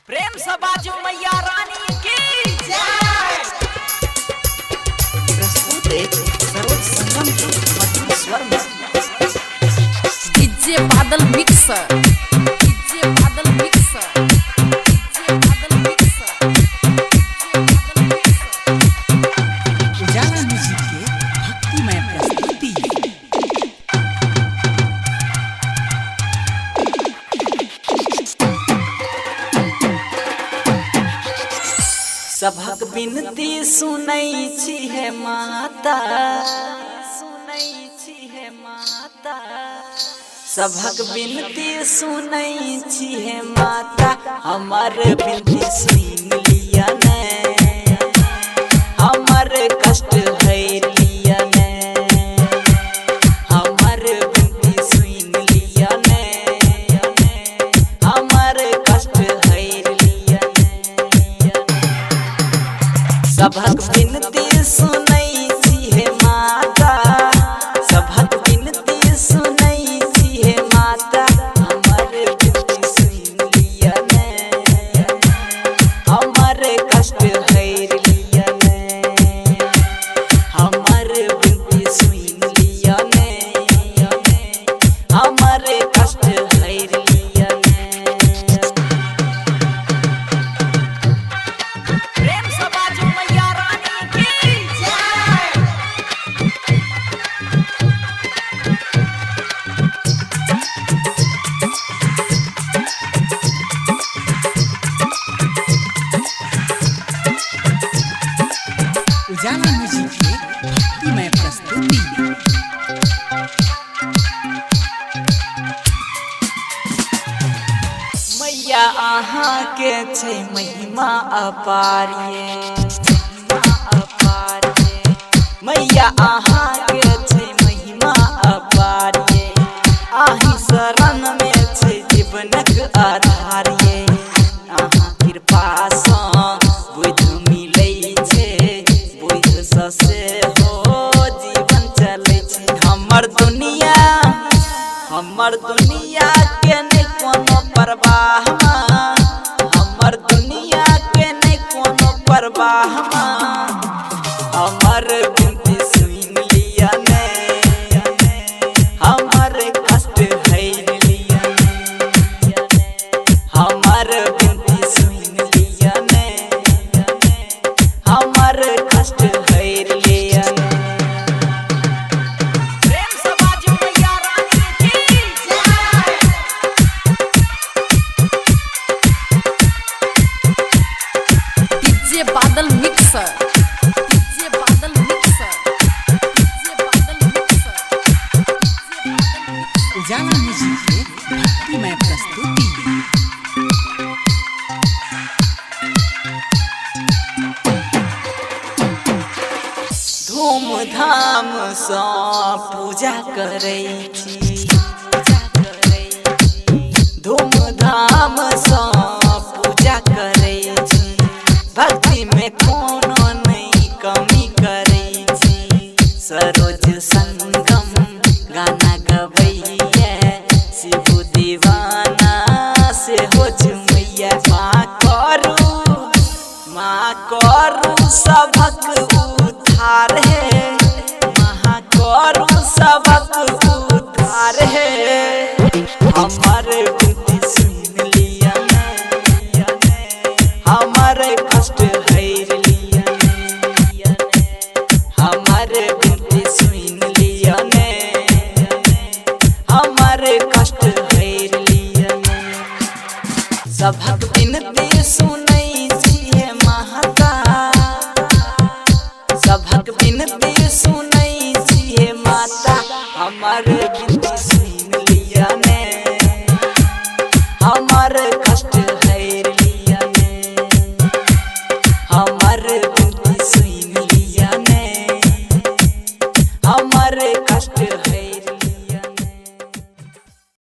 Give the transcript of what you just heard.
प्रेम से बाजू मैया रानी की जय। प्रस्तुत है सरोज संगम के मधुर स्वर में डीजे बादल मिक्सर, डीजे बादल मिक्सर, डीजे बादल मिक्सर, उजाला म्यूजिक के भक्तिमय प्रस्तुति। सभक बिनती सुनै छी है माता, सुनै छी है माता। सभक बिनती सुनै छी है माता, हमर बिनती सुन लिया ने, हमर कष्ट हर लिया ने, हमर बिनती सुन लिया ने, हमर कष्ट हर लिया ने। सभक बिनती सुनै छी है माता, सभक बिनती सुनै छी है माता, हमर बिनती सुन लिया ने, हमर कष्ट हर लिया ने, हमर बिनती सुन लिया ने, हमर कष्ट हर लिया ने। प्रेम से बाजू मैया रानी की जय। उजाला म्यूजिक के भक्तिमय प्रस्तुति। मैया अहाँ के छै महिमा अपार ये, महिमा अपार ये। मैया अहाँ के छै महिमा अपार ये, आही शरण में छै जीवनक आधार ये। अहाँ कृपा सँ बुझ मिलै छै, बुझ सँ सेहो जीवन चलै छै। हमर दुनिया के नै कोनो परवाह माँ, हमर दुनिया के नै कोनो परवाह माँ। हमर बिनती सुन लिया ने, हमर कष्ट हर लिया ने, हमर बिनती सुन लिया ने, हमर कष्ट हर लिया ने। प्रेम से बाजू मैया रानी की जय। डीजे बादल मिक्सर, डीजे बादल मिक्सर, डीजे बादल मिक्सर, उजाला म्यूजिक के भक्तिमय प्रस्तुति। धूमधाम सँ पूजा करै छी, धूमधाम सँ पूजा करै छी, भक्ति में कोनो नहीं कमी करै छी। सरोज संगम गाना गबैया, शिव दीवाना से हो झुमैया। माँ करू सभक उद्धार है, माँ करू सभक उद्धार है। हमर बिनती सुन लिया ने, हमर कष्ट हर लिया ने, हमर बिनती सुन लिया ने, हमर कष्ट हर लिया ने। सभक बिनती सुनै छी है माता, सभक बिनती सुनै छी है माता, हमर